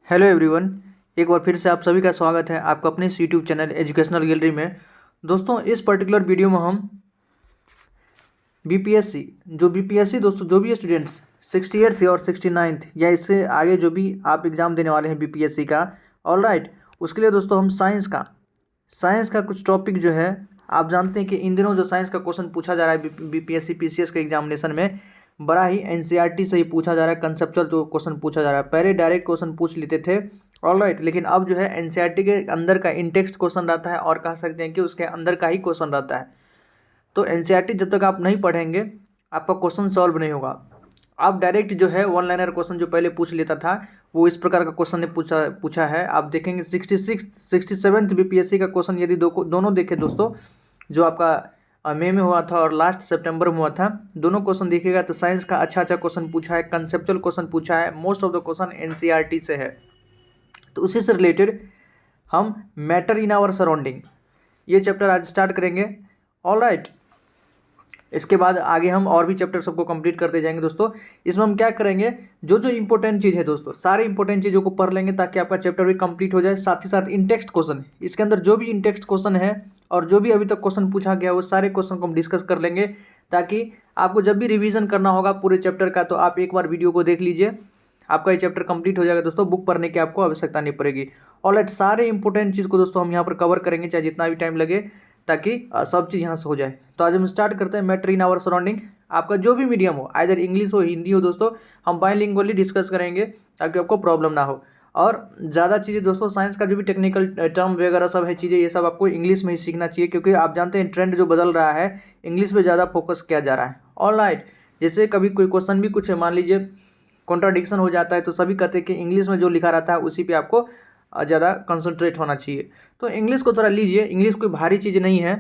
Hello everyone, एक बार फिर से आप सभी का स्वागत है आपका अपने इस यूट्यूब चैनल एजुकेशनल गैलरी में। दोस्तों, इस पर्टिकुलर वीडियो में हम बीपीएससी दोस्तों, जो भी स्टूडेंट्स 68th और 69th या इससे आगे जो भी आप एग्ज़ाम देने वाले हैं बीपीएससी का, ऑल राइट, उसके लिए दोस्तों हम साइंस का कुछ टॉपिक जो है, आप जानते हैं कि इन दिनों जो साइंस का क्वेश्चन पूछा जा रहा है बीपीएससी पीसीएस के एग्जामिनेशन में, बड़ा ही एनसीईआरटी से ही पूछा जा रहा है। कंसेप्चुअल जो क्वेश्चन पूछा जा रहा है, पहले डायरेक्ट क्वेश्चन पूछ लेते थे, ऑल राइट, लेकिन अब जो है एनसीईआरटी के अंदर का इंटेक्स्ट क्वेश्चन रहता है और कह सकते हैं कि उसके अंदर का ही क्वेश्चन रहता है। तो एनसीईआरटी जब तक आप नहीं पढ़ेंगे आपका क्वेश्चन सॉल्व नहीं होगा। आप डायरेक्ट जो है वन लाइनर क्वेश्चन जो पहले पूछ लेता था वो इस प्रकार का क्वेश्चन ने पूछा है। आप देखेंगे 67th बीपीएससी का क्वेश्चन यदि दोनों देखें दोस्तों, जो आपका मई में हुआ था और लास्ट सितंबर में हुआ था, दोनों क्वेश्चन देखिएगा तो साइंस का अच्छा क्वेश्चन पूछा है, कंसेप्चुअल क्वेश्चन पूछा है, most of the question NCERT से है। तो उसी से रिलेटेड हम मैटर इन आवर सराउंडिंग ये चैप्टर आज स्टार्ट करेंगे, ऑल राइट। इसके बाद आगे हम और भी चैप्टर सबको कंप्लीट करते जाएंगे दोस्तों। इसमें हम क्या करेंगे, जो जो इंपॉर्टेंट चीज़ है दोस्तों, सारे इंपॉर्टेंट चीज़ों को पढ़ लेंगे ताकि आपका चैप्टर भी कंप्लीट हो जाए। साथ ही साथ इंटेक्स्ट क्वेश्चन, इसके अंदर जो भी इंटेक्स्ट क्वेश्चन है और जो भी अभी तक क्वेश्चन पूछा गया वो सारे क्वेश्चन को हम डिस्कस कर लेंगे, ताकि आपको जब भी रिविजन करना होगा पूरे चैप्टर का तो आप एक बार वीडियो को देख लीजिए, आपका ये चैप्टर कंप्लीट हो जाएगा दोस्तों। बुक पढ़ने की आपको आवश्यकता नहीं पड़ेगी। ऑलराइट, सारे इंपॉर्टेंट चीज़ को दोस्तों हम यहाँ पर कवर करेंगे, चाहे जितना भी टाइम लगे, ताकि सब चीज़ यहाँ से हो जाए। तो आज हम स्टार्ट करते हैं मैटर इन आवर सराउंडिंग। आपका जो भी मीडियम हो, आइदर इंग्लिश हो हिंदी हो दोस्तों, हम बाइलिंगुअली डिस्कस करेंगे ताकि आपको प्रॉब्लम ना हो। और ज़्यादा चीज़ें दोस्तों, साइंस का जो भी टेक्निकल टर्म वगैरह सब है चीज़ें, ये सब आपको इंग्लिश में ही सीखना चाहिए, क्योंकि आप जानते हैं ट्रेंड जो बदल रहा है, इंग्लिश पे ज़्यादा फोकस किया जा रहा है, ऑलराइट। जैसे कभी कोई क्वेश्चन भी कुछ मान लीजिए कॉन्ट्राडिक्शन हो जाता है तो सभी कहते हैं कि इंग्लिश में जो लिखा रहता है उसी पे आपको ज़्यादा कंसंट्रेट होना चाहिए। तो इंग्लिश को थोड़ा लीजिए, इंग्लिश कोई भारी चीज़ नहीं है,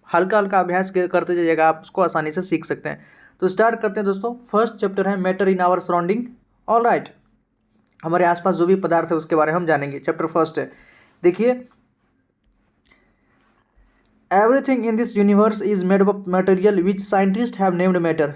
हल्का हल्का अभ्यास करते जाइएगा, आप उसको आसानी से सीख सकते हैं। तो स्टार्ट करते हैं दोस्तों। फर्स्ट चैप्टर है matter in our surrounding, all right. हमारे आसपास जो भी पदार्थ है उसके बारे में हम जानेंगे। चैप्टर फर्स्ट है, देखिए, everything in this universe is made up material which scientist have named matter.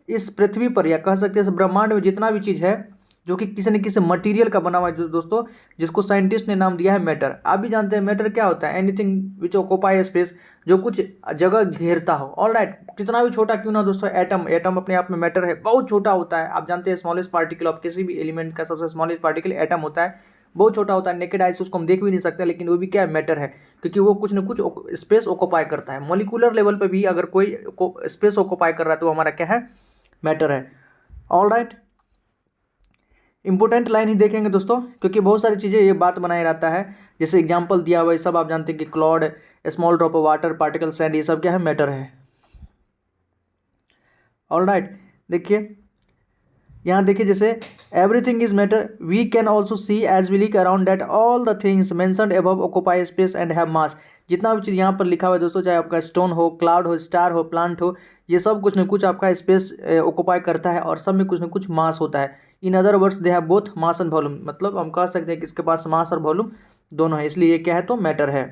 इस पृथ्वी पर या कह सकते हैं इस ब्रह्मांड में जितना भी चीज़ है जो कि किसी न किसी मटेरियल का बना हुआ है दोस्तों, जिसको साइंटिस्ट ने नाम दिया है मैटर। आप भी जानते हैं मैटर क्या होता है, एनीथिंग विच ऑक्यूपाई स्पेस, जो कुछ जगह घेरता हो, ऑल राइट, कितना भी छोटा क्यों ना दोस्तों। एटम अपने आप में मैटर है, बहुत छोटा होता है। आप जानते हैं स्मॉलेस्ट पार्टिकल ऑफ किसी भी एलिमेंट का सबसे स्मॉलेस्ट पार्टिकल एटम होता है, बहुत छोटा होता है, नेकेड आई से उसको हम देख भी नहीं सकते, लेकिन वो भी क्या है, मैटर है, क्योंकि वो कुछ न कुछ स्पेस ऑक्यूपाई करता है। मोलिकुलर लेवल पर भी अगर कोई स्पेस ऑक्यूपाई कर रहा है तो हमारा क्या है, मैटर है, ऑल राइट। इंपॉर्टेंट लाइन ही देखेंगे दोस्तों, क्योंकि बहुत सारी चीज़ें ये बात बनाए रहता है, जैसे एग्जांपल दिया हुआ है सब आप जानते हैं कि Claude, small drop of water, particle, sand, ये सब क्या है, मैटर है, ऑल राइट। देखिए यहाँ देखिए, जैसे everything is matter, we can also see as we look around that all the things mentioned above occupy space and have mass. जितना भी चीज़ यहाँ पर लिखा हुआ है दोस्तों, चाहे आपका स्टोन हो, क्लाउड हो, स्टार हो, प्लांट हो, ये सब कुछ न कुछ आपका स्पेस ऑक्यूपाई करता है और सब में कुछ न कुछ मास होता है। In other words they have both mass and volume, मतलब हम कह सकते हैं कि इसके पास मास और वॉल्यूम दोनों है, इसलिए ये क्या है, तो मैटर है।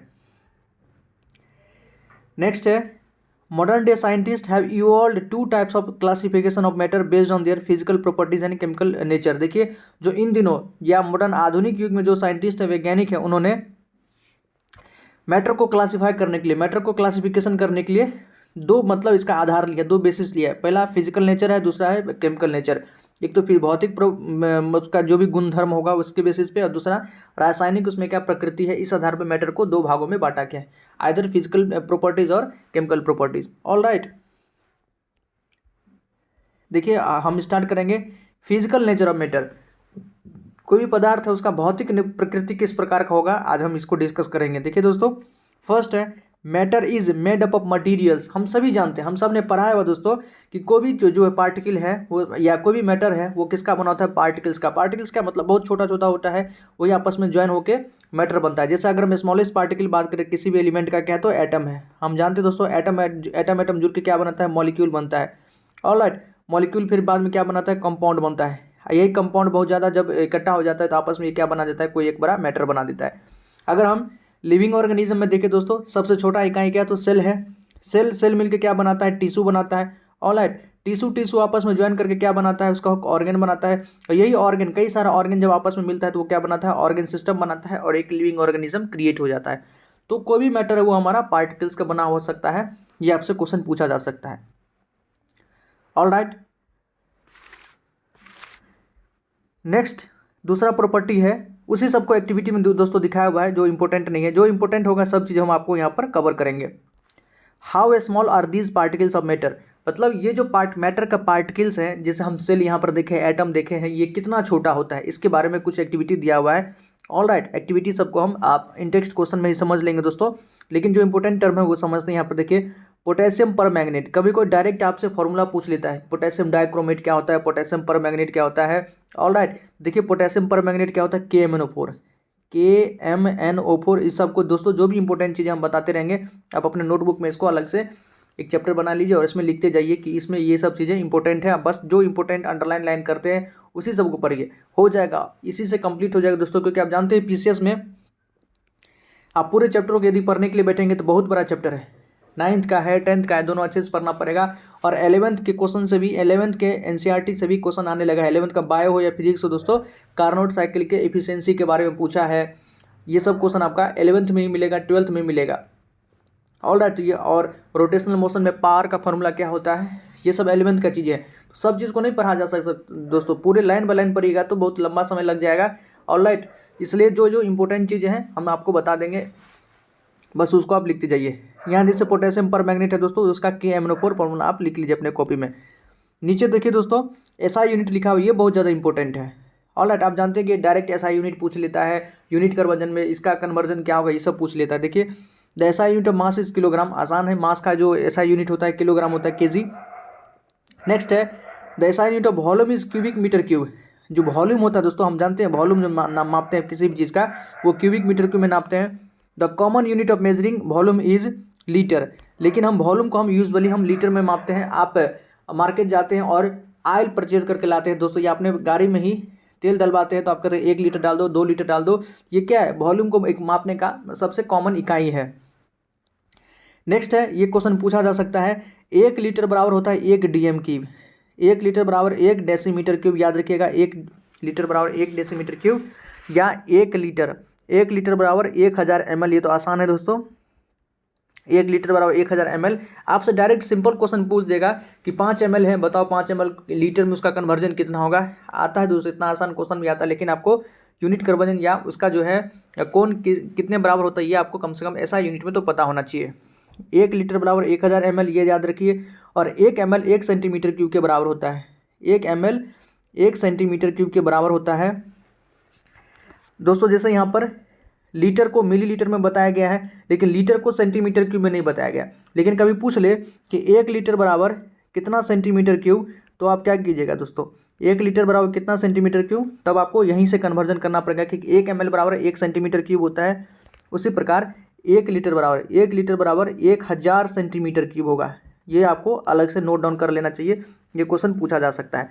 नेक्स्ट है, modern day scientists have evolved two types of classification of matter based on their physical properties and chemical nature। देखिए, जो इन दिनों या मॉडर्न आधुनिक युग में जो साइंटिस्ट है, वैज्ञानिक है, उन्होंने मैटर को क्लासिफाई करने के लिए, मैटर को क्लासिफिकेशन करने के लिए दो, मतलब इसका आधार लिया, दो बेसिस लिया है। पहला फिजिकल नेचर है, दूसरा है केमिकल नेचर। एक तो फिर भौतिक उसका जो भी गुणधर्म होगा उसके बेसिस पे, और दूसरा रासायनिक, उसमें क्या प्रकृति है, इस आधार पर मैटर को दो भागों में बांटा गया है, आइदर फिजिकल प्रॉपर्टीज और केमिकल प्रॉपर्टीज, ऑल राइट। देखिए, हम स्टार्ट करेंगे फिजिकल नेचर ऑफ मैटर। कोई भी पदार्थ है उसका भौतिक प्रकृति किस प्रकार का होगा, आज हम इसको डिस्कस करेंगे। देखिए दोस्तों, फर्स्ट है matter is made up of materials. हम सभी जानते हैं, हम सब ने पढ़ा है दोस्तों कि कोई भी जो है पार्टिकल है वो, या कोई भी मैटर है, वो किसका बना होता है, पार्टिकल्स का। पार्टिकल्स का मतलब बहुत छोटा छोटा होता है, वही आपस में ज्वाइन होकर मैटर बनता है। जैसे अगर हम स्मॉलेस्ट पार्टिकल बात करें किसी भी एलिमेंट का, क्या है, तो एटम है। हम जानते हैं दोस्तों, एटम जुड़ के क्या बनाता है, मॉलिक्यूल बनता है, ऑलराइट। मॉलिक्यूल फिर बाद में क्या बनाता है, कंपाउंड बनता है। यही कंपाउंड बहुत ज़्यादा जब इकट्ठा हो जाता है तो आपस में ये क्या बना देता है, कोई एक बड़ा मैटर बना देता है। अगर हम लिविंग ऑर्गेनिज्म में देखें दोस्तों, सबसे छोटा इकाई क्या है, तो सेल है। सेल मिलकर क्या बनाता है, टिश्यू बनाता है, ऑलराइट। टिश्यू आपस में ज्वाइन करके क्या बनाता है, उसका ऑर्गन बनाता है। और यही ऑर्गन, कई सारा ऑर्गन जब आपस में मिलता है तो वो क्या बनाता है, ऑर्गन सिस्टम बनाता है और एक लिविंग ऑर्गेनिज्म क्रिएट हो जाता है। तो कोई भी मैटर है वो हमारा पार्टिकल्स का बना हो सकता है, ये आपसे क्वेश्चन पूछा जा सकता है। ऑलराइट, नेक्स्ट दूसरा प्रॉपर्टी है, उसी सबको एक्टिविटी में दोस्तों दिखाया हुआ है, जो इंपॉर्टेंट नहीं है। जो इंपॉर्टेंट होगा सब चीज़ हम आपको यहाँ पर कवर करेंगे। How small are these particles of matter, मतलब ये जो मैटर का पार्टिकल्स हैं, जैसे हम सेल यहाँ पर देखे, एटम देखे हैं, ये कितना छोटा होता है, इसके बारे में कुछ एक्टिविटी दिया हुआ है। ऑलराइट, एक्टिविटी सबको हम आप इन टेक्स्ट क्वेश्चन में ही समझ लेंगे दोस्तों, लेकिन जो इंपॉर्टेंट टर्म है वो समझते हैं। यहाँ पर देखिए, पोटेशियम पर मैग्नेट, कभी कोई डायरेक्ट आपसे फॉर्मूला पूछ लेता है, पोटेशियम डाइक्रोमेट क्या होता है, पोटेशियम पर मैग्नेट क्या होता है। ऑलराइट, देखिए पोटेशियम पर मैग्नेट क्या होता है, KMnO4, KMnO4। इस सबको दोस्तों जो भी इंपॉर्टेंट चीज़ें हम बताते रहेंगे, आप अपने नोटबुक में इसको अलग से एक चैप्टर बना लीजिए और इसमें लिखते जाइए कि इसमें ये सब चीज़ें इंपॉर्टेंट है। आप बस जो इंपॉर्टेंट अंडरलाइन लाइन करते हैं उसी सबको पढ़िए, हो जाएगा, इसी से कंप्लीट हो जाएगा दोस्तों। क्योंकि आप जानते हैं PCS में आप पूरे चैप्टर को यदि पढ़ने के लिए बैठेंगे तो बहुत बड़ा चैप्टर है, 9th का है, 10th का है, दोनों अच्छे से पढ़ना पड़ेगा। और 11th के क्वेश्चन से भी, 11th के NCERT से भी क्वेश्चन आने लगा। 11th का बायो हो या फिजिक्स हो दोस्तों, कार्नोट साइकिल के एफिशिएंसी के बारे में पूछा है। ये सब क्वेश्चन आपका 11th में ही मिलेगा, 12th में मिलेगा। ऑलराइट, ये और रोटेशनल मोशन में पावर का फॉर्मूला क्या होता है, ये सब 11th का चीज़ें है। सब चीज़ को नहीं पढ़ा जा सकता दोस्तों, पूरे लाइन बाय लाइन पढ़िएगा तो बहुत लंबा समय लग जाएगा। ऑलराइट, इसलिए जो जो इंपॉर्टेंट चीज़ें हैं हम आपको बता देंगे, बस उसको आप लिखते जाइए। यहाँ जैसे पोटेशियम पर मैग्नेट है दोस्तों, उसका KMnO4 फॉर्मूला आप लिख लीजिए अपने कॉपी में। नीचे देखिए दोस्तों, SI यूनिट लिखा हुआ है, ये बहुत ज़्यादा इंपॉर्टेंट है। ऑलराइट, आप जानते हैं कि डायरेक्ट SI यूनिट पूछ लेता है, यूनिट कन्वर्जन में इसका कन्वर्जन क्या होगा ये सब पूछ लेता है। देखिए, the SI unit of mass is kilogram, आसान है, मास का जो SI यूनिट होता है किलोग्राम होता है, kg। नेक्स्ट है the SI unit of volume is cubic metre cube, जो वॉल्यूम होता है दोस्तों, हम जानते हैं वॉल्यूम जो मापते हैं किसी भी चीज़ का, वो क्यूबिक मीटर क्यूब में नापते हैं। The common unit of measuring volume is litre, लेकिन हम वॉल्यूम को हम यूजुअली हम लीटर में मापते हैं। आप मार्केट जाते हैं और ऑयल परचेज करके लाते हैं दोस्तों, या अपने गाड़ी में ही तेल डलवाते हैं तो आप कहते हैं 1 लीटर डाल दो, 2 लीटर डाल दो। ये क्या है, वॉल्यूम को एक मापने का सबसे कॉमन इकाई है। नेक्स्ट है, ये क्वेश्चन पूछा जा सकता है, 1 लीटर बराबर होता है 1 DM क्यूब, 1 लीटर बराबर 1 डेसीमीटर क्यूब, याद रखिएगा, 1 लीटर बराबर 1 डेसीमीटर क्यूब, या 1 लीटर बराबर 1000 ml। ये तो आसान है दोस्तों, 1 लीटर बराबर 1000 ml। आपसे डायरेक्ट सिंपल क्वेश्चन पूछ देगा कि 5 ml है, बताओ 5 ml लीटर में उसका कन्वर्जन कितना होगा। आता है दोस्तों, इतना आसान क्वेश्चन भी आता है, लेकिन आपको यूनिट कन्वर्जन या उसका जो है कौन कितने बराबर होता है ये आपको कम से कम SI यूनिट में तो पता होना चाहिए। 1 लीटर बराबर 1000 ml, ये याद रखिए। और 1 ml 1 सेंटीमीटर क्यूब के बराबर होता है, 1 ml 1 सेंटीमीटर क्यूब के बराबर होता है दोस्तों। जैसे यहाँ पर लीटर को मिलीलीटर में बताया गया है, लेकिन लीटर को सेंटीमीटर क्यूब में नहीं बताया गया। लेकिन कभी पूछ ले कि 1 लीटर बराबर कितना सेंटीमीटर क्यूब, तो आप क्या कीजिएगा दोस्तों, 1 लीटर बराबर कितना सेंटीमीटर क्यूब, तब आपको यहीं से कन्वर्जन करना पड़ेगा कि 1 ml बराबर 1 सेंटीमीटर क्यूब होता है। उसी प्रकार 1 लीटर बराबर 1000 सेंटीमीटर क्यूब होगा। ये आपको अलग से नोट डाउन कर लेना चाहिए, ये क्वेश्चन पूछा जा सकता है।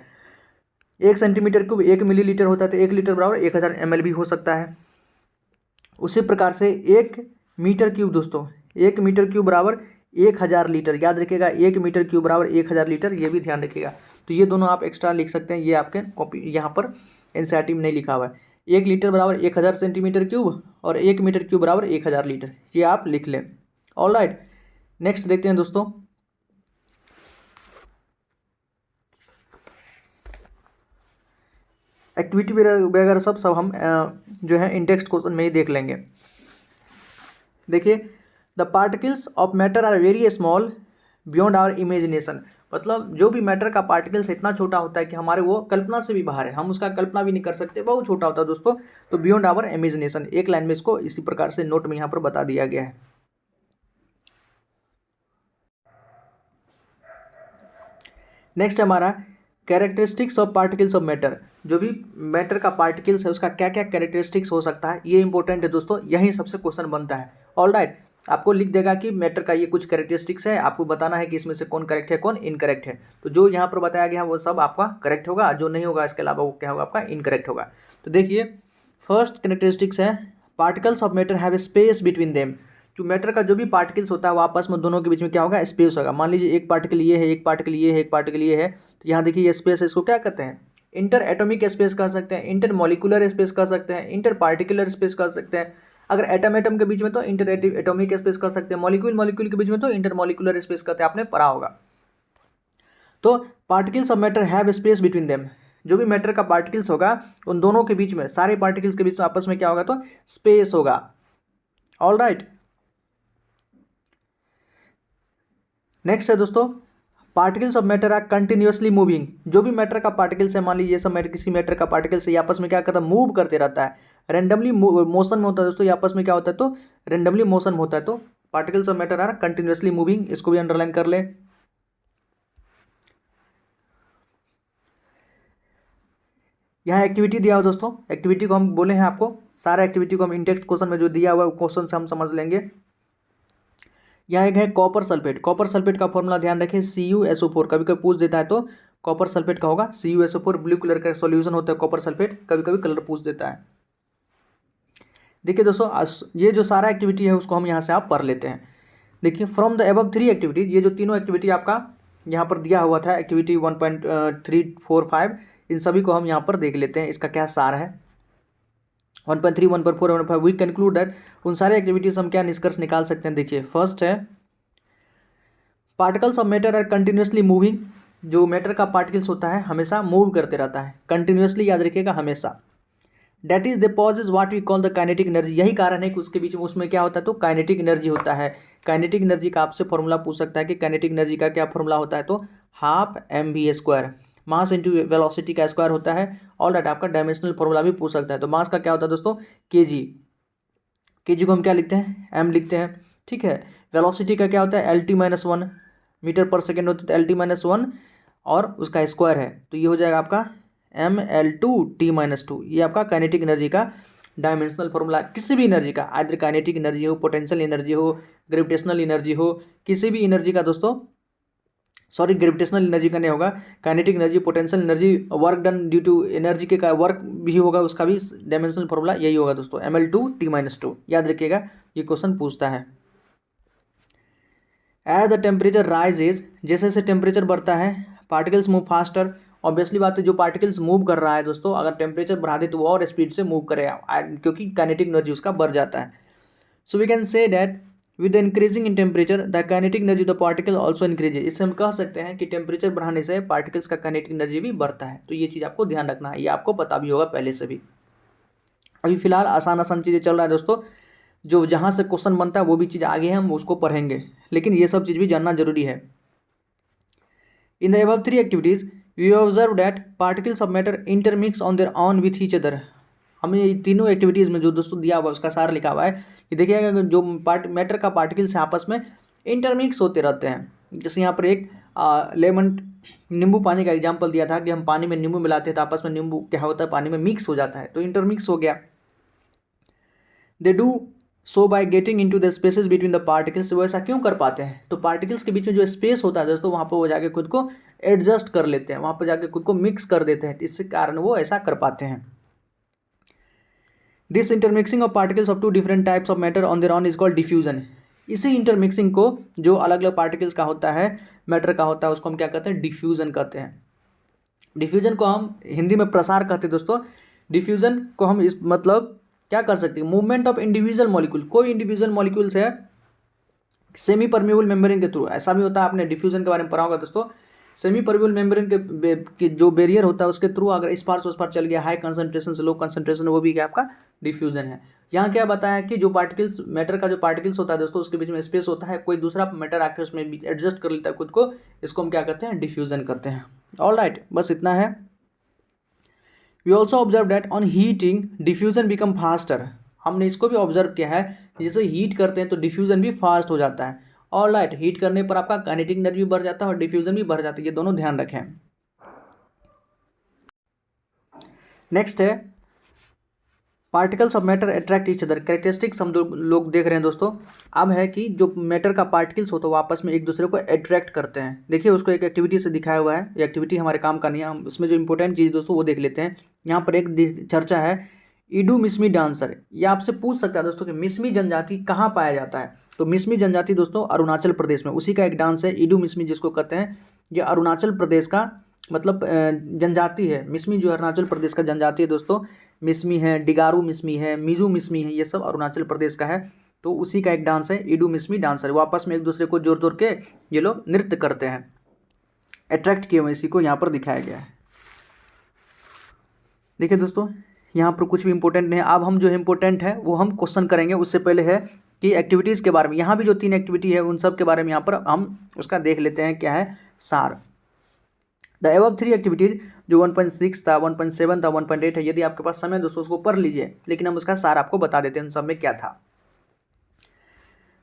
1 सेंटीमीटर क्यूब 1 मिलीलीटर होता है, तो 1 लीटर बराबर 1000 ml भी हो सकता है। उसी प्रकार से 1 मीटर क्यूब दोस्तों, 1 मीटर क्यूब बराबर 1000 लीटर, याद रखिएगा, 1 मीटर क्यूब बराबर 1000 लीटर, ये भी ध्यान रखिएगा। तो ये दोनों आप एक्स्ट्रा लिख सकते हैं, ये आपके कॉपी यहाँ पर NCERT में नहीं लिखा हुआ है। 1 लीटर बराबर 1000 सेंटीमीटर क्यूब और 1 मीटर क्यूब बराबर 1000 लीटर, ये आप लिख लें। ऑलराइट, नेक्स्ट देखते हैं दोस्तों, एक्टिविटी वगैरह सब हम जो है इन टेक्स्ट क्वेश्चन में ही देख लेंगे। देखिए, the particles of matter are very small beyond our imagination, मतलब जो भी मैटर का पार्टिकल्स इतना छोटा होता है कि हमारे वो कल्पना से भी बाहर है, हम उसका कल्पना भी नहीं कर सकते, बहुत छोटा होता है दोस्तों। तो बियॉन्ड आवर इमेजिनेशन, एक लाइन में इसको इसी प्रकार से नोट में यहाँ पर बता दिया गया है। नेक्स्ट हमारा characteristics of particles of matter, जो भी मैटर का पार्टिकल्स है उसका क्या क्या कैरेक्टरिस्टिक्स हो सकता है, ये इंपॉर्टेंट है दोस्तों, यहीं सबसे क्वेश्चन बनता है। ऑलराइट, आपको लिख देगा कि मैटर का ये कुछ कैरेक्टरिस्टिक्स है, आपको बताना है कि इसमें से कौन करेक्ट है कौन इनकरेक्ट है। तो जो यहाँ पर बताया गया है वो सब आपका करेक्ट होगा, जो नहीं होगा इसके अलावा वो क्या होगा, आपका इनकरेक्ट होगा। तो देखिए, फर्स्ट कैरेक्टरिस्टिक्स है, particles of matter have a space between them, जो मैटर का जो भी पार्टिकल्स होता है वो आपस में दोनों के बीच में क्या होगा, स्पेस होगा। मान लीजिए एक पार्टिकल ये है, एक पार्टिकल ये है, एक पार्टिकल ये है, तो यहाँ देखिए ये स्पेस है, इसको क्या कहते हैं, इंटर एटॉमिक स्पेस कह सकते हैं, इंटर मॉलिकुलर स्पेस कह सकते हैं, इंटर पार्टिकुलर स्पेस कह सकते हैं। अगर एटम एटम के बीच में तो इंटर एटॉमिक स्पेस कह सकते हैं, मॉलिक्यूल मॉलिक्यूल के बीच में तो इंटर मॉलिकुलर स्पेस कहते हैं, आपने पढ़ा होगा। तो particles of matter have space between them, जो भी मैटर का पार्टिकल्स होगा उन दोनों के बीच में, सारे पार्टिकल्स के बीच में आपस में क्या होगा, तो स्पेस होगा। ऑल राइट, नेक्स्ट है दोस्तों, particles of matter are continuously moving. जो भी मैटर का पार्टिकल्स है, मान लीजिए ये सब मैटर, किसी मैटर का पार्टिकल्स है, ये आपस में क्या करता है, मूव करते रहता है, रेंडमली मोशन में होता है दोस्तों, ये आपस में क्या होता है, तो रेंडमली मोशन में होता है। तो particles of matter are continuously moving, इसको भी अंडरलाइन कर ले। यहाँ एक्टिविटी दिया हुआ दोस्तों, एक्टिविटी को हम बोले हैं आपको, सारा एक्टिविटी को हम इंटेक्स्ट क्वेश्चन में जो दिया हुआ है क्वेश्चन से हम समझ लेंगे। यहाँ एक है कॉपर सल्फेट। कॉपर सल्फेट का फॉर्मूला ध्यान रखें, CuSO4। कभी कभी पूछ देता है तो कॉपर सल्फेट का होगा CuSO4, ब्लू कलर का सॉल्यूशन होता है कॉपर सल्फेट, कभी कभी कलर पूछ देता है। देखिए दोस्तों, ये जो सारा एक्टिविटी है उसको हम यहाँ से आप पढ़ लेते हैं। देखिए, फ्रॉम द अबव 3 एक्टिविटीज, ये जो तीनों एक्टिविटी आपका यहाँ पर दिया हुआ था, एक्टिविटी 1.345, इन सभी को हम यहाँ पर देख लेते हैं, इसका क्या सार है। 1.3, 1.4, 1.5, वी कंक्लूड दैट, उन सारे एक्टिविटीज हम क्या निष्कर्ष निकाल सकते हैं। देखिए, फर्स्ट है particles of matter are continuously moving. जो मैटर का पार्टिकल्स होता है हमेशा मूव करते रहता है, कंटिन्यूअसली याद रखिएगा, हमेशा। That is deposit what we call the kinetic energy. यही कारण है कि उसके बीच में उसमें क्या होता है, तो काइनेटिक एनर्जी होता है। काइनेटिक एनर्जी का आपसे फॉर्मूला पूछ सकता है कि काइनेटिक एनर्जी का क्या फॉर्मूला होता है, तो half mv², mass into velocity का स्क्वायर होता है। ऑल राइट, आपका डायमेंशनल फॉर्मूला भी पूछ सकता है। तो मास का क्या होता है दोस्तों, kg, kg को हम क्या लिखते हैं, m लिखते हैं, ठीक है। वेलोसिटी का क्या होता है, LT-1 मीटर पर सेकेंड होता है, तो LT-1 और उसका स्क्वायर है, तो ये हो जाएगा आपका mL2T-2। ये आपका काइनेटिक एनर्जी का डायमेंशनल फॉर्मूला। किसी भी एनर्जी का, आइदर काइनेटिक एनर्जी हो, पोटेंशियल एनर्जी हो, ग्रेविटेशनल एनर्जी हो, किसी भी एनर्जी का दोस्तों, सॉरी ग्रेविटेशनल एनर्जी का नहीं होगा, kinetic energy, potential energy, work done due to energy के का वर्क भी होगा, उसका भी डायमेंशनल फॉर्मूला यही होगा दोस्तों, mL2T-2। याद रखिएगा, ये क्वेश्चन पूछता है। एज द टेम्परेचर राइजेज, जैसे जैसे टेम्परेचर बढ़ता है, पार्टिकल्स मूव फास्टर। ऑब्वियसली बात है, जो पार्टिकल्स मूव कर रहा है दोस्तों, अगर टेम्परेचर बढ़ा दे तो वो और स्पीड से मूव करेगा, क्योंकि काइनेटिक एनर्जी उसका बढ़ जाता है। So we can say that with increasing in temperature the kinetic energy the particle also increases. इससे हम कह सकते हैं कि टेम्परेचर बढ़ाने से पार्टिकल्स का काइनेटिक एनर्जी भी बढ़ता है। तो ये चीज़ आपको ध्यान रखना है, ये आपको पता भी होगा पहले से भी। अभी फिलहाल आसान आसान चीज़ें चल रहा है दोस्तों, जो जहाँ से क्वेश्चन बनता है वो भी चीज़ आगे हम उसको पढ़ेंगे, लेकिन ये सब चीज़ भी जानना जरूरी है। In the above 3 activities we observe that particles of matter intermix on their on with each other. हमें ये तीनों एक्टिविटीज़ में जो दोस्तों दिया हुआ है उसका सार लिखा हुआ है कि देखिएगा, जो मैटर का पार्टिकल्स हैं आपस में इंटरमिक्स होते रहते हैं। जैसे यहाँ पर एक लेमन नींबू पानी का एग्जाम्पल दिया था कि हम पानी में नींबू मिलाते हैं तो आपस में नींबू क्या होता है, पानी में मिक्स हो जाता है, तो इंटरमिक्स हो गया। They do so by getting into the spaces between the particles. वो ऐसा क्यों कर पाते हैं, तो पार्टिकल्स के बीच में जो स्पेस होता है दोस्तों, वहाँ पर वो जाके खुद को एडजस्ट कर लेते हैं, वहाँ पर जाके खुद को मिक्स कर देते हैं, इस कारण वो ऐसा कर पाते हैं। This intermixing of particles of 2 different types of matter on their on is called diffusion. इसी इंटरमिक्सिंग को, जो अलग अलग पार्टिकल्स का होता है, मैटर का होता है, उसको हम क्या कहते हैं, डिफ्यूजन कहते हैं। डिफ्यूजन को हम हिंदी में प्रसार कहते हैं दोस्तों। डिफ्यूजन को हम इस मतलब क्या कर सकते हैं, मूवमेंट ऑफ इंडिविजुअल मॉलिक्यूल। कोई इंडिविजुअल मॉलिक्यूल्स है सेमी परमेबल मेम्ब्रेन के थ्रू, ऐसा भी होता है, आपने डिफ्यूजन के बारे में पढ़ा होगा दोस्तों। सेमी परमेबल मेम्ब्रेन के जो बैरियर होता है उसके थ्रू अगर इस पार से उस पार चल गया, हाई कंसंट्रेशन से लो कंसंट्रेशन, वो भी क्या आपका डिफ्यूजन है। यहाँ क्या बताया कि जो पार्टिकल्स, मैटर का जो पार्टिकल्स होता है दोस्तों, उसके बीच में स्पेस होता है, कोई दूसरा मैटर आकर उसमें एडजस्ट कर लेता है खुद को, इसको हम क्या कहते हैं, डिफ्यूजन कहते हैं। ऑल राइट, बस इतना है। We also observe that on heating diffusion become faster. हमने इसको भी ऑब्जर्व किया है कि जैसे हीट करते हैं तो डिफ्यूजन भी फास्ट हो जाता है। ऑल राइट, हीट करने पर आपका काइनेटिक एनर्जी भी बढ़ जाता है और डिफ्यूजन भी बढ़ जाता है, ये दोनों ध्यान रखें। नेक्स्ट है particles of matter attract each other. Characteristics हम लोग देख रहे हैं दोस्तों। अब है कि जो मैटर का पार्टिकल्स होता है वो आपस में एक दूसरे को अट्रैक्ट करते हैं। देखिए, उसको एक एक्टिविटी से दिखाया हुआ है, ये एक्टिविटी हमारे काम का नहीं है, हम इसमें जो इंपॉर्टेंट चीज़ दोस्तों वो देख लेते हैं। यहाँ पर एक चर्चा है, इडू मिसमी डांसर, ये आपसे पूछ सकता है दोस्तों कि मिसमी जनजाति कहाँ पाया जाता है। तो मिसमी जनजाति दोस्तों अरुणाचल प्रदेश में, उसी का एक डांस है इडू मिसमी जिसको कहते हैं। ये अरुणाचल प्रदेश का मतलब जनजाति है। मिसमी जो अरुणाचल प्रदेश का जनजाति है दोस्तों। मिसमी है, डिगारू मिसमी है, मिजू मिसमी है, ये सब अरुणाचल प्रदेश का है। तो उसी का एक डांस है इडू मिसमी डांसर। वो आपस में एक दूसरे को जोड़ तोड़ के ये लोग नृत्य करते हैं। अट्रैक्ट किए हुए इसी को यहाँ पर दिखाया गया है। देखिए दोस्तों यहाँ पर कुछ भी इंपॉर्टेंट नहीं है। अब हम जो इम्पोर्टेंट है वो हम क्वेश्चन करेंगे। उससे पहले है कि एक्टिविटीज़ के बारे में, यहाँ भी जो 3 एक्टिविटी है उन सब के बारे में यहाँ पर हम उसका देख लेते हैं क्या है सार। द एबव 3 एक्टिविटीज जो 1.6 था, 1.7 था, 1.8 है, यदि आपके पास समय दोस्तों उसको पढ़ लीजिए, लेकिन हम उसका सार आपको बता देते हैं उन सब में क्या था।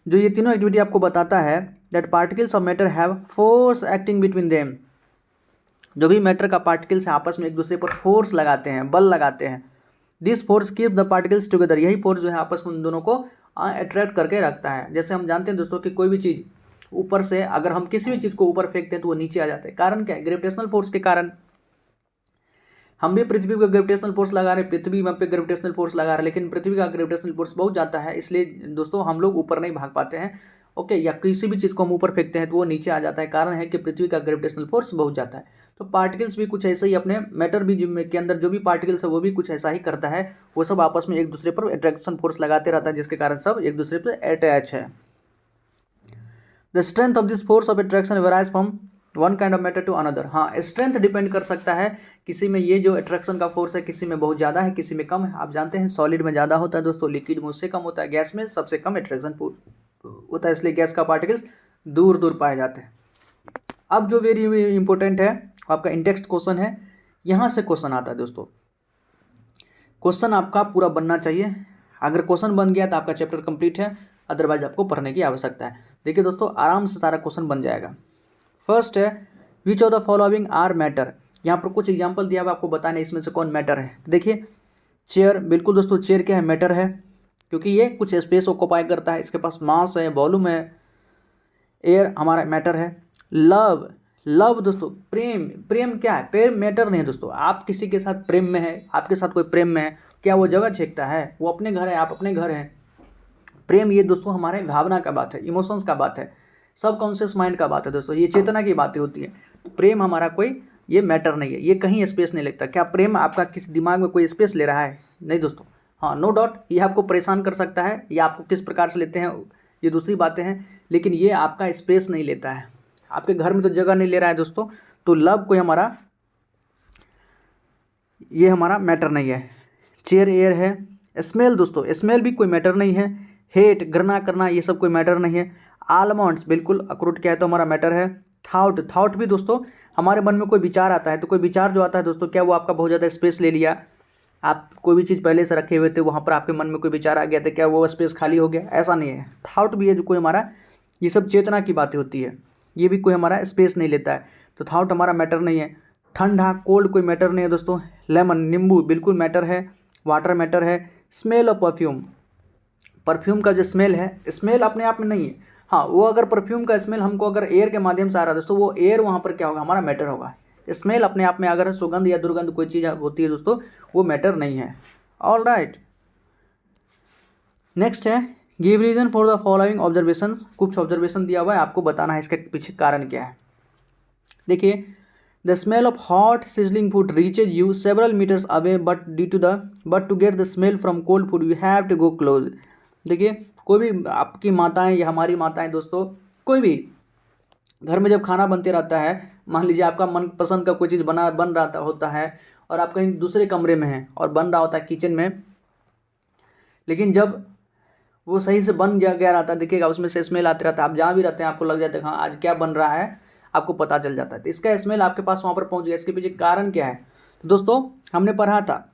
जो ये तीनों एक्टिविटी आपको बताता है that particles of matter have force acting between them. जो भी मैटर का पार्टिकल्स है आपस में एक दूसरे पर फोर्स लगाते हैं, बल लगाते हैं। This force keep the particles together, यही फोर्स जो है आपस में उन दोनों को अट्रैक्ट करके रखता है। जैसे हम जानते हैं दोस्तों कि कोई भी चीज़ ऊपर से अगर हम किसी भी चीज़ को ऊपर फेंकते हैं तो वो नीचे आ जाता है। कारण क्या है? ग्रेविटेशनल फोर्स के कारण। हम भी पृथ्वी को ग्रेविटेशनल फोर्स लगा रहे हैं, पृथ्वी हम पे ग्रेविटेशनल फोर्स लगा रहे हैं, लेकिन पृथ्वी का ग्रेविटेशनल फोर्स बहुत ज़्यादा है, इसलिए दोस्तों हम लोग ऊपर नहीं भाग पाते हैं। ओके, या किसी भी चीज़ को हम ऊपर फेंकते हैं तो वो नीचे आ जाता है। कारण है कि पृथ्वी का ग्रेविटेशनल फोर्स बहुत ज़्यादा है। तो पार्टिकल्स भी कुछ ऐसे ही, अपने मैटर भी के अंदर जो भी पार्टिकल्स है वो भी कुछ ऐसा ही करता है। वो सब आपस में एक दूसरे पर अट्रैक्शन फोर्स लगाते रहता है, जिसके कारण सब एक दूसरे पर अटैच है। The strength of this force of attraction varies from one kind of matter to another. हाँ, स्ट्रेंथ डिपेंड कर सकता है। किसी में ये जो अट्रैक्शन का फोर्स है किसी में बहुत ज़्यादा है, किसी में कम है। आप जानते हैं सॉलिड में ज़्यादा होता है दोस्तों, लिक्विड में उससे कम होता है, गैस में सबसे कम अट्रैक्शन होता है, इसलिए गैस का पार्टिकल्स दूर दूर पाए जाते हैं। अब जो वेरी इंपॉर्टेंट है आपका इंडेक्स क्वेश्चन है, यहाँ से क्वेश्चन आता है दोस्तों। क्वेश्चन आपका पूरा बनना चाहिए। अगर क्वेश्चन बन गया तो आपका चैप्टर कंप्लीट है, अदरवाइज आपको पढ़ने की आवश्यकता है। देखिए दोस्तों आराम से सारा क्वेश्चन बन जाएगा। फर्स्ट है which of the following are matter. यहाँ पर कुछ एग्जांपल दिया हुआ, आपको बताना है इसमें से कौन मैटर है। देखिए चेयर, बिल्कुल दोस्तों चेयर क्या है? मैटर है, क्योंकि ये कुछ स्पेस ऑक्युपाई करता है, इसके पास मास है, वॉल्यूम है। एयर हमारा मैटर है। लव, लव दोस्तों प्रेम, प्रेम क्या है? प्रेम मैटर नहीं है दोस्तों। आप किसी के साथ प्रेम में है, आपके साथ कोई प्रेम में है, क्या वो जगह छेकता है? वो अपने घर है, आप अपने घर हैं। प्रेम ये दोस्तों हमारे भावना का बात है, इमोशंस का बात है, सब कॉन्शियस माइंड का बात है दोस्तों, ये चेतना की बातें होती है। प्रेम हमारा कोई ये मैटर नहीं है, ये कहीं स्पेस नहीं लगता। क्या प्रेम आपका किस दिमाग में कोई स्पेस ले रहा है? नहीं दोस्तों। हाँ, नो डाउट ये आपको परेशान कर सकता है, या आपको किस प्रकार से लेते हैं ये दूसरी बातें हैं, लेकिन ये आपका स्पेस नहीं लेता है, आपके घर में तो जगह नहीं ले रहा है दोस्तों। तो लव कोई हमारा, ये हमारा मैटर नहीं है। चेयर एयर है। स्मेल दोस्तों, स्मेल भी कोई मैटर नहीं है। हेट घृणा करना ये सब कोई मैटर नहीं है। आलमंड्स बिल्कुल अखरोट क्या है तो हमारा मैटर है। थाउट, थाउट भी दोस्तों हमारे मन में कोई विचार आता है, तो कोई विचार जो आता है दोस्तों क्या वो आपका बहुत ज़्यादा स्पेस ले लिया? आप कोई भी चीज़ पहले से रखे हुए थे, वहाँ पर आपके मन में कोई विचार आ गया था, क्या वो स्पेस खाली हो गया? ऐसा नहीं है। थाउट भी है जो कोई हमारा, ये सब चेतना की बातें होती है, ये भी कोई हमारा स्पेस नहीं लेता है, तो थाउट हमारा मैटर नहीं है। ठंडा कोल्ड कोई मैटर नहीं है दोस्तों। लेमन नींबू बिल्कुल मैटर है। वाटर मैटर है। स्मेल ऑफ परफ्यूम, परफ्यूम का जो स्मेल है, स्मेल अपने आप में नहीं है। हाँ, वो अगर परफ्यूम का स्मेल हमको अगर एयर के माध्यम से आ रहा है दोस्तों, वो एयर वहाँ पर क्या होगा? हमारा मैटर होगा। स्मेल अपने आप में अगर सुगंध या दुर्गंध कोई चीज़ होती है दोस्तों, वो मैटर नहीं है। ऑल राइट, नेक्स्ट है give reason for the following observations. कुछ ऑब्जर्वेशन दिया हुआ है, आपको बताना है इसके पीछे कारण क्या है। देखिए the smell of hot sizzling food reaches you several metres away, but to get the smell from cold food you have to go close. देखिए कोई भी आपकी माताएं या हमारी माताएं दोस्तों, कोई भी घर में जब खाना बनते रहता है, मान लीजिए आपका मनपसंद का कोई चीज़ बन रहा होता है और आप कहीं दूसरे कमरे में हैं और बन रहा होता है किचन में, लेकिन जब वो सही से बन गया रहता है, देखिएगा उसमें से स्मेल आते रहता है, आप जहाँ भी रहते हैं आपको लग जाता है हाँ आज क्या बन रहा है, आपको पता चल जाता है। तो इसका स्मेल आपके पास वहाँ पर पहुँच गया, इसके पीछे कारण क्या है? तो दोस्तों हमने पढ़ा था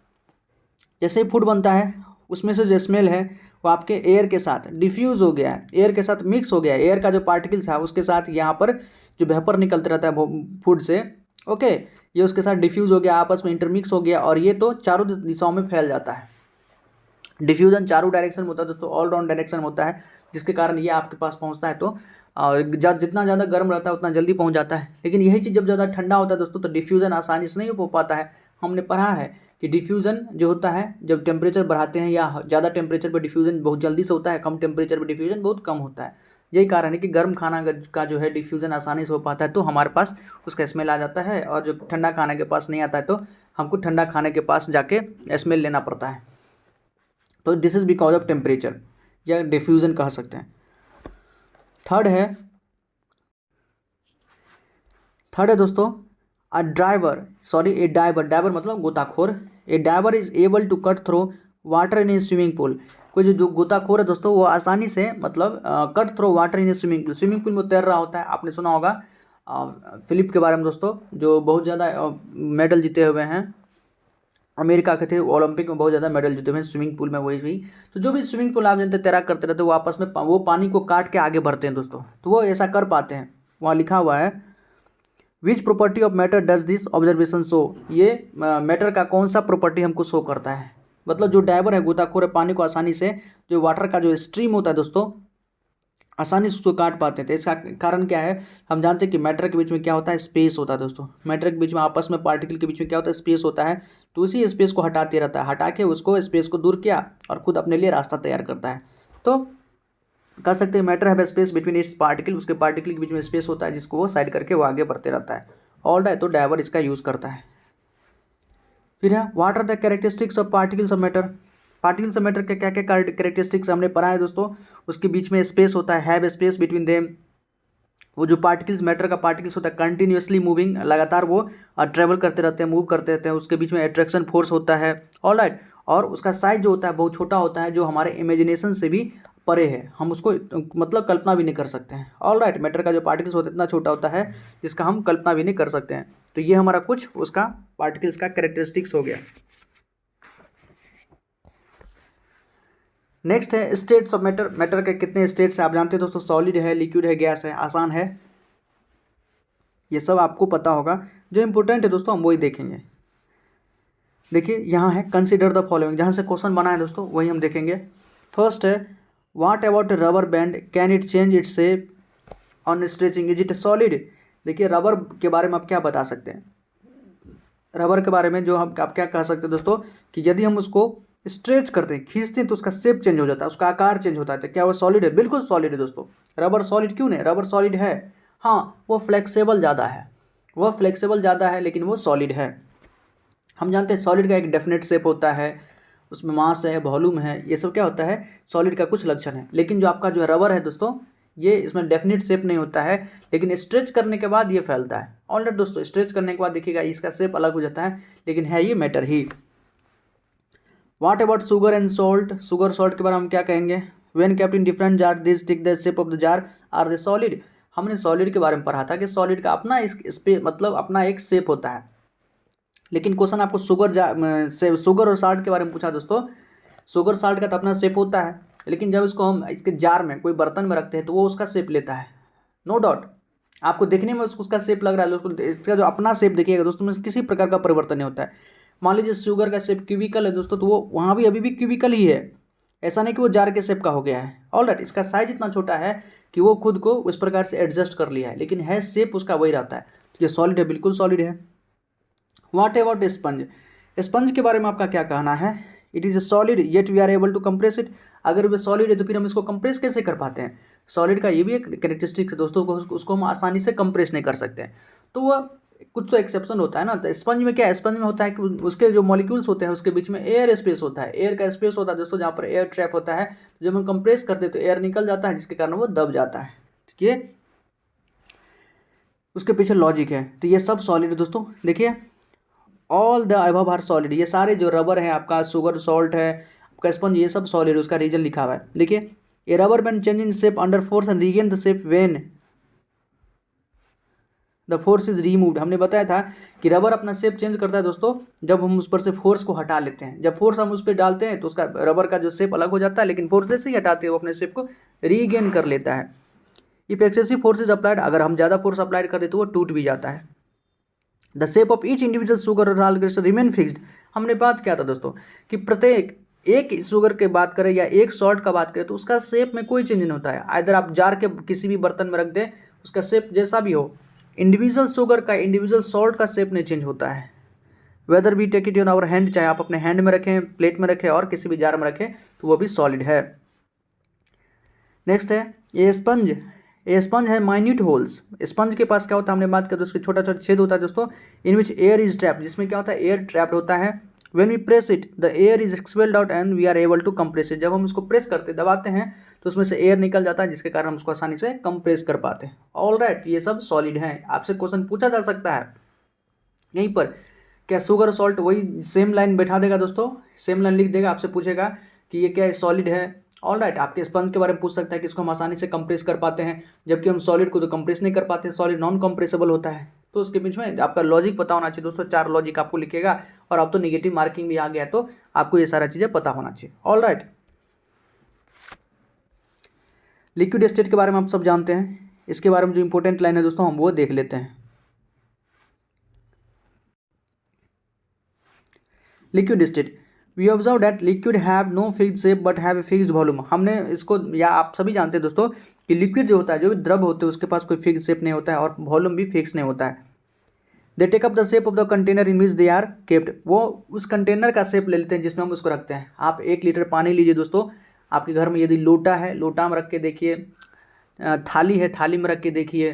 जैसे ही फूड बनता है उसमें से जो स्मेल है वो आपके एयर के साथ डिफ्यूज़ हो गया है, एयर के साथ मिक्स हो गया है। एयर का जो पार्टिकल्स है उसके साथ यहाँ पर जो वेपर निकलते रहता है फूड से, ओके, ये उसके साथ डिफ्यूज़ हो गया, आपस में इंटरमिक्स हो गया, और ये तो चारों दिशाओं में फैल जाता है। डिफ्यूजन चारों डायरेक्शन में होता है दोस्तों, ऑल राउंड डायरेक्शन होता है, जिसके कारण ये आपके पास पहुँचता है। तो जितना ज़्यादा गर्म रहता है उतना जल्दी पहुँच जाता है, लेकिन यही चीज़ जब ज़्यादा ठंडा होता है दोस्तों तो डिफ्यूज़न आसानी से नहीं हो पाता है, हमने पढ़ा है कि डिफ्यूज़न जो होता है जब टेम्परेचर बढ़ाते हैं या ज़्यादा टेम्परेचर पर डिफ्यूज़न बहुत जल्दी से होता है, कम टेम्परेचर पर डिफ्यूज़न बहुत कम होता है। यही कारण है कि गर्म खाना का जो है डिफ्यूज़न आसानी से हो पाता है तो हमारे पास उसका स्मेल आ जाता है, और जो ठंडा खाने के पास नहीं आता है तो हमको ठंडा खाने के पास जाके स्मेल लेना पड़ता है। तो this is because of temperature या डिफ्यूज़न कह सकते हैं। थर्ड है दोस्तों ए डाइवर मतलब गोताखोर। A diver is able to cut through water in a swimming pool. कोई जो गोताखोर है दोस्तों वो आसानी से मतलब cut through water in a swimming pool में तैर रहा होता है। आपने सुना होगा फिलिप के बारे में दोस्तों, जो बहुत ज़्यादा मेडल जीते हुए हैं, अमेरिका के थे, ओलंपिक में बहुत ज़्यादा मेडल जीते हुए हैं स्विमिंग पूल में। वही भी तो जो भी स्विमिंग पूल आप जानते हैं तैराक करते रहते हैं, वो आपस में वो पानी को काट के आगे बढ़ते हैं दोस्तों, तो वो ऐसा कर पाते हैं। वहाँ लिखा हुआ है which property of matter does this observation show. ये मैटर का कौन सा प्रॉपर्टी हमको शो करता है। मतलब जो डाइवर है, गोताखोर है, पानी को आसानी से जो वाटर का जो स्ट्रीम होता है दोस्तों आसानी से उसको काट पाते हैं। तो इसका कारण क्या है, हम जानते हैं कि मैटर के बीच में क्या होता है, स्पेस होता है दोस्तों। मैटर के बीच में आपस में पार्टिकल के बीच में क्या होता है, स्पेस होता है। तो उसी स्पेस को हटाते रहता है, हटा के उसको स्पेस को दूर किया और खुद अपने लिए रास्ता तैयार करता है। तो कह सकते हैं matter have space between its particle, उसके पार्टिकल के बीच में स्पेस होता है जिसको वो साइड करके वो आगे बढ़ते रहता है। ऑल राइट, तो डाइवर इसका यूज़ करता है। फिर है what are the characteristics of particles of matter. Particles of matter के क्या क्या कैरेक्टरिस्टिक्स हमने पढ़ा है दोस्तों। उसके बीच में स्पेस होता है, हैव स्पेस बिटवीन देम। वो जो पार्टिकल्स मैटर का पार्टिकल्स होता है कंटिन्यूसली मूविंग, लगातार वो ट्रेवल करते रहते हैं, मूव करते रहते हैं। उसके बीच में अट्रैक्शन फोर्स होता है। ऑल राइट, और उसका साइज जो होता है बहुत छोटा होता है, जो हमारे इमेजिनेशन से भी परे है, हम उसको मतलब कल्पना भी नहीं कर सकते हैं। ऑल राइट, मैटर का जो पार्टिकल्स होता है इतना छोटा होता है जिसका हम कल्पना भी नहीं कर सकते हैं। तो ये हमारा कुछ उसका पार्टिकल्स का कैरेक्टरिस्टिक्स हो गया। नेक्स्ट है स्टेट्स ऑफ मैटर। मैटर के कितने स्टेट्स हैं आप जानते हैं दोस्तों, सॉलिड है, लिक्विड है, गैस है। आसान है, ये सब आपको पता होगा। जो इंपॉर्टेंट है दोस्तों हम वही देखेंगे। देखिए यहाँ है कंसिडर द फॉलोइंग, जहाँ से क्वेश्चन बना है दोस्तों वही हम देखेंगे। फर्स्ट है what about rubber band, can it change its shape on stretching, is it solid. देखिए रबर के बारे में आप क्या बता सकते हैं। रबर के बारे में जो हम आप क्या कह सकते हैं दोस्तों, कि यदि हम उसको स्ट्रेच करते हैं, खींचते हैं, तो उसका शेप चेंज हो जाता है, उसका आकार चेंज होता है। तो क्या वो सॉलिड है? बिल्कुल सॉलिड है दोस्तों। रबर सॉलिड क्यों नहीं, रबर सॉलिड है। हाँ, वो फ्लेक्सिबल ज़्यादा है, लेकिन वो सॉलिड है। हम जानते हैं सॉलिड का एक डेफिनेट शेप होता है, उसमें मास है, वॉल्यूम है, ये सब क्या होता है, सॉलिड का कुछ लक्षण है। लेकिन जो आपका जो है रबर है दोस्तों, ये इसमें डेफिनेट शेप नहीं होता है, लेकिन स्ट्रेच करने के बाद ये फैलता है। ऑलरेडी दोस्तों स्ट्रेच करने के बाद देखिएगा इसका शेप अलग हो जाता है, लेकिन है ये मैटर ही। What about sugar and salt. Sugar salt के बारे में हम क्या कहेंगे। When kept in different jar this take the shape of the jar are the solid. हमने सॉलिड के बारे में पढ़ा था कि सॉलिड का अपना इस पे मतलब अपना एक शेप होता है। लेकिन क्वेश्चन आपको शुगर और साल्ट के बारे में पूछा दोस्तों। शुगर साल्ट का तो अपना शेप होता है, लेकिन जब इसको हम इसके जार में कोई बर्तन में रखते हैं तो वो उसका शेप लेता है। नो डाउट आपको देखने में उसका शेप लग रहा है, उसको इसका जो अपना शेप देखिएगा दोस्तों में किसी प्रकार का परिवर्तन नहीं होता है। मान लीजिए शुगर का शेप क्यूबिकल है दोस्तों, तो वो वहाँ भी अभी भी क्यूबिकल ही है, ऐसा नहीं कि वो जार के शेप का हो गया है। ऑलराइट, इसका साइज इतना छोटा है कि वो खुद को उस प्रकार से एडजस्ट कर लिया है, लेकिन है शेप उसका वही रहता है। तो ये सॉलिड है, बिल्कुल सॉलिड है। What about sponge. स्पंज के बारे में आपका क्या कहना है। It is a solid yet we are able to compress it. अगर वो सॉलिड है तो फिर हम इसको कंप्रेस कैसे कर पाते हैं। सॉलिड का ये भी एक कैरेक्टरिस्टिक्स है दोस्तों, उसको हम आसानी से कंप्रेस नहीं कर सकते हैं। तो वह कुछ तो एक्सेप्शन होता है ना। तो स्पंज में क्या है, स्पंज में होता है कि उसके जो मॉलिक्यूल्स होते हैं उसके बीच में एयर स्पेस होता है, एयर का स्पेस होता है दोस्तों, जहाँ पर एयर ट्रैप होता है। तो जब हम कंप्रेस करते हैं तो एयर निकल जाता है, जिसके कारण वो दब जाता है। ठीक है, उसके पीछे लॉजिक है। तो ये सब सॉलिड है दोस्तों। देखिए all the above are solid, ये सारे जो रबर है आपका, शुगर सॉल्ट है आपका, स्पंज, ये सब सॉलिड है। उसका रीजन लिखा हुआ है। देखिए a rubber band change in shape under force and regain the shape when the force is removed. हमने बताया था कि रबर अपना शेप चेंज करता है दोस्तों जब हम उस पर से फोर्स को हटा लेते हैं। जब फोर्स हम उस पर डालते हैं तो उसका रबर का जो शेप अलग हो जाता है, लेकिन फोर्स जैसे ही हटाते हैं वो अपने शेप को रीगेन कर लेता है। If excessive force is applied, अगर हम ज़्यादा फोर्स अप्लाइड कर दें तो वो टूट भी जाता है। The shape of each individual sugar और साल्ट क्रिस्टल रिमेन फिक्स्ड। हमने बात किया था दोस्तों कि प्रत्येक एक शुगर के बात करें या एक सॉल्ट का बात करें तो उसका शेप में कोई चेंज नहीं होता है। आइदर आप जार के किसी भी बर्तन में रख दें, उसका शेप जैसा भी हो, इंडिविजुअल शुगर का इंडिविजुअल सॉल्ट का शेप नहीं चेंज होता है। Whether we take it in our hand, चाहे आप अपने हैंड में रखें, प्लेट में रखें और किसी भी जार में रखें तो वो भी सॉलिड है। नेक्स्ट है ए स्पंज। ए स्पंज है माइन्यूट होल्स। स्पंज के पास क्या होता है, हमने बात किया तो उसके छोटा छोटा छेद होता है दोस्तों, in which air is trapped, जिसमें क्या होता है एयर ट्रैप्ड होता है। When we press it the air is expelled out and we are able to compress it, जब हम उसको प्रेस करते दबाते हैं तो उसमें से एयर निकल जाता है, जिसके कारण हम उसको आसानी से कंप्रेस कर पाते हैं। ऑलराइट, ये सब सॉलिड हैं। आपसे क्वेश्चन पूछा जा सकता है यहीं पर, क्या शुगर सॉल्ट, वही सेम लाइन बैठा देगा दोस्तों, सेम लाइन लिख देगा, आपसे पूछेगा कि ये क्या सॉलिड है। ऑलराइट, आपके स्पंज के बारे में पूछ सकता है कि इसको हम आसानी से कंप्रेस कर पाते हैं, जबकि हम सॉलिड को तो कंप्रेस नहीं कर पाते, सॉलिड नॉन कंप्रेसेबल होता है। तो उसके बीच में आपका लॉजिक पता होना चाहिए दोस्तों, 4 लॉजिक आपको लिखेगा, और अब तो निगेटिव मार्किंग भी आ गया तो आपको ये सारा चीज़ें पता होना चाहिए। ऑलराइट, लिक्विड स्टेट के बारे में आप सब जानते हैं, इसके बारे में जो इंपॉर्टेंट लाइन है दोस्तों हम वो देख लेते हैं। Liquid state, we observe that liquid have no fixed shape but have a fixed volume. हमने इसको, या आप सभी जानते हैं दोस्तों कि लिक्विड जो होता है, जो भी द्रव होते हैं, उसके पास कोई फिक्स्ड शेप नहीं होता है और वॉल्यूम भी फिक्स नहीं होता है। They take up the shape of the container in which they are kept, वो उस कंटेनर का शेप ले लेते हैं जिसमें हम उसको रखते हैं। आप 1 लीटर पानी लीजिए दोस्तों, आपके घर में यदि लोटा है, लोटा में रख के देखिए, थाली है, थाली में रख के देखिए,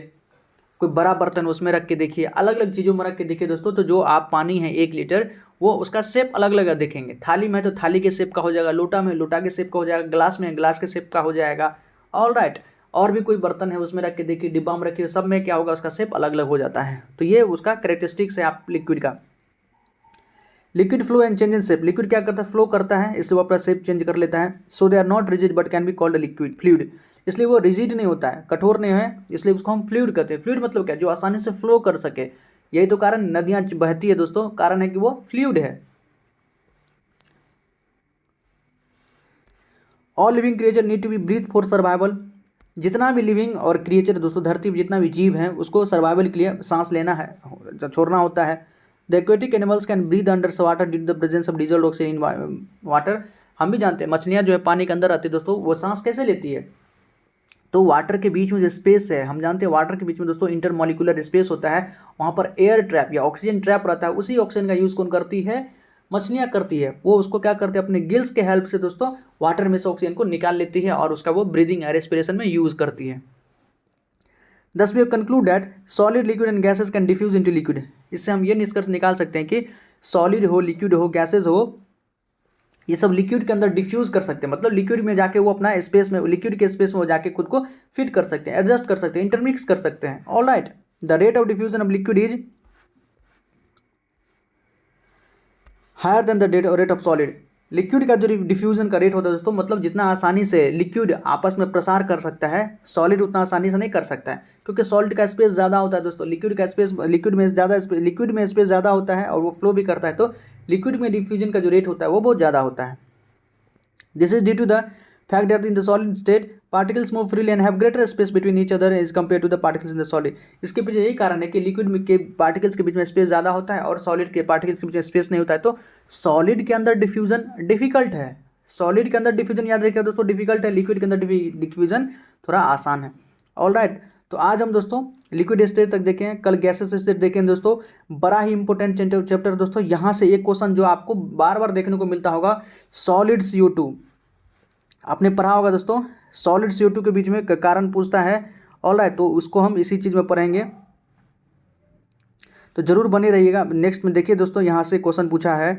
कोई बड़ा बर्तन उसमें रख के देखिए, अलग अलग चीज़ों में रख के देखिए दोस्तों, तो जो आप पानी है 1 लीटर, वो उसका शेप अलग अलग देखेंगे। थाली में तो थाली के शेप का हो जाएगा, लोटा में लोटा के शेप का हो जाएगा, ग्लास में ग्लास के शेप का हो जाएगा। ऑलराइट, और भी कोई बर्तन है उसमें रख के देखिए, डिब्बा में रखिए, सब में क्या होगा, उसका शेप अलग अलग हो जाता है। तो ये उसका कैरेक्टरिस्टिक्स है आप लिक्विड का। Liquid flow and change in shape, liquid क्या करता है, फ्लो करता है, इससे वो अपना शेप चेंज कर लेता है। So they are not rigid but can be called liquid fluid, इसलिए वो रिजिड नहीं होता है, कठोर नहीं है, इसलिए उसको हम फ्लूइड कहते हैं। फ्लूइड मतलब क्या, जो आसानी से फ्लो कर सके, यही तो कारण नदियां बहती है दोस्तों, कारण है कि वो फ्लूइड है। All living creature need to be breath for survival, जितना भी लिविंग और क्रिएचर दोस्तों, धरती पर जितना भी जीव है उसको सर्वाइवल के लिए सांस लेना है, छोड़ना होता है। The aquatic animals can breathe under water due to the presence of dissolved oxygen in water. हम भी जानते हैं मछलियाँ जो है पानी के अंदर आती है दोस्तों, वो सांस कैसे लेती है, तो वाटर के बीच में जो स्पेस है, हम जानते हैं वाटर के बीच में दोस्तों इंटरमॉलिक्यूलर स्पेस होता है, वहाँ पर एयर ट्रैप या ऑक्सीजन ट्रैप रहता है। उसी ऑक्सीजन का यूज़ कौन करती है, मछलियाँ करती है। वो उसको क्या करते हैं, अपने गिल्स के हेल्प से दोस्तों वाटर में से ऑक्सीजन को निकाल लेती है और उसका वो ब्रीदिंग या रेस्पिरेशन में यूज़ करती है। Thus we have conclude that solid, liquid and gases can diffuse into liquid। इससे हम ये निष्कर्ष निकाल सकते हैं कि सॉलिड हो, लिक्विड हो, गैसेज हो, ये सब लिक्विड के अंदर डिफ्यूज कर सकते हैं, मतलब लिक्विड में जाके वो अपना स्पेस में, लिक्विड के स्पेस में वो जाके खुद को फिट कर सकते हैं, एडजस्ट कर सकते हैं, इंटरमिक्स कर सकते हैं। All right, the rate of diffusion of liquid is higher than the rate of solid. Liquid का जो डिफ्यूजन का रेट होता है दोस्तों, मतलब जितना आसानी से लिक्विड आपस में प्रसार कर सकता है, सॉलिड उतना आसानी से नहीं कर सकता है, क्योंकि सॉलिड का स्पेस ज़्यादा होता है दोस्तों, लिक्विड का स्पेस, लिक्विड में स्पेस ज़्यादा होता है और वो फ्लो भी करता है, तो लिक्विड में डिफ्यूजन का जो रेट होता है वो बहुत ज़्यादा होता है। This is due to the fact that in the solid state particles move freely and have greater space between each other as compared to the particles in the solid। इसके पीछे यही कारण है कि लिक्विड के पार्टिकल्स के बीच में space ज़्यादा होता है और सॉलिड के पार्टिकल्स के बीच में स्पेस नहीं होता है, तो सॉलिड के अंदर डिफ्यूजन डिफिकल्ट है। सॉलिड के अंदर डिफ्यूजन याद रखिएगा दोस्तों डिफिकल्ट है, लिक्विड के अंदर डिफ्यूजन थोड़ा आसान है। ऑलराइट, तो आज हम दोस्तों लिक्विड स्टेट तक देखें, कल गैसेस स्टेट देखें दोस्तों। बड़ा ही इंपॉर्टेंट चैप्टर दोस्तों, यहाँ से एक क्वेश्चन जो आपको बार बार देखने को मिलता होगा, सॉलिड CO2 आपने पढ़ा होगा दोस्तों, सॉलिड CO2 के बीच में कारण पूछता है। ऑलराइट, तो उसको हम इसी चीज़ में पढ़ेंगे, तो जरूर बने रहिएगा। नेक्स्ट में देखिए दोस्तों, यहाँ से क्वेश्चन पूछा है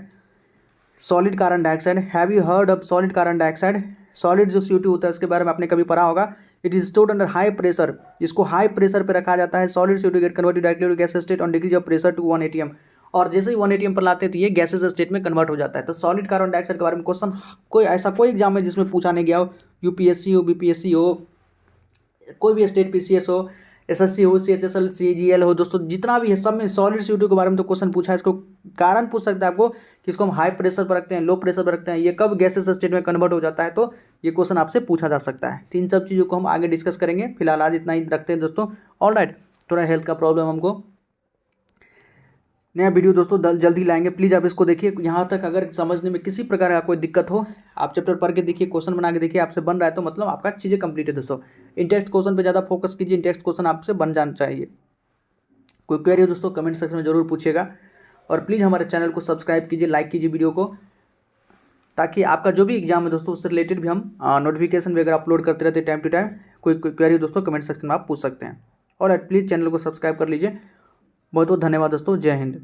solid carbon dioxide. Have you heard of solid carbon dioxide? Solid जो CO2 होता है उसके बारे में आपने कभी पढ़ा होगा। It is stored under high pressure, इसको हाई प्रेशर पर रखा जाता है। Solid CO2 get converted directly to gas state on degree of pressure to 1 atm, और जैसे ही 1 atm पर लाते हैं तो ये गैसेस स्टेट में कन्वर्ट हो जाता है। तो सॉलिड कार्बन डाइऑक्साइड के बारे में क्वेश्चन कोई एग्जाम है जिसमें पूछा नहीं गया हो, UPSC हो, BPSC हो, कोई भी स्टेट PCS हो, SSC हो, CHSL CGL हो दोस्तों, जितना भी है सब में सॉलिड CO2 के बारे में तो क्वेश्चन पूछा है। इसको कारण पूछ सकता है आपको कि इसको हम हाई प्रेशर पर रखते हैं, लो प्रेशर पर रखते हैं, ये कब गैसेस स्टेट में कन्वर्ट हो जाता है, तो ये क्वेश्चन आपसे पूछा जा सकता है। तीन सब चीज़ों को हम आगे डिस्कस करेंगे, फिलहाल आज इतना ही रखते हैं दोस्तों। ऑलराइट, थोड़ा हेल्थ का प्रॉब्लम हमको, नया वीडियो दोस्तों जल्दी लाएंगे, प्लीज़ आप इसको देखिए। यहाँ तक अगर समझने में किसी प्रकार का कोई दिक्कत हो, आप चैप्टर पढ़ के देखिए, क्वेश्चन बना के देखिए, आपसे बन रहा है तो मतलब आपका चीज़ें कंप्लीट है दोस्तों। इन टेक्स्ट क्वेश्चन पे ज़्यादा फोकस कीजिए, इन टेक्स्ट क्वेश्चन आपसे बन जाना चाहिए। कोई क्वेरी हो दोस्तों कमेंट सेक्शन में जरूर पूछिएगा। और प्लीज़ हमारे चैनल को सब्सक्राइब कीजिए, लाइक कीजिए वीडियो को, ताकि आपका जो भी एग्जाम है दोस्तों उससे रिलेटेड भी हम नोटिफिकेशन वगैरह अपलोड करते रहते हैं टाइम टू टाइम। कोई क्वेरी दोस्तों कमेंट सेक्शन में आप पूछ सकते हैं। और प्लीज़ चैनल को सब्सक्राइब कर लीजिए। बहुत बहुत धन्यवाद दोस्तों। जय हिंद।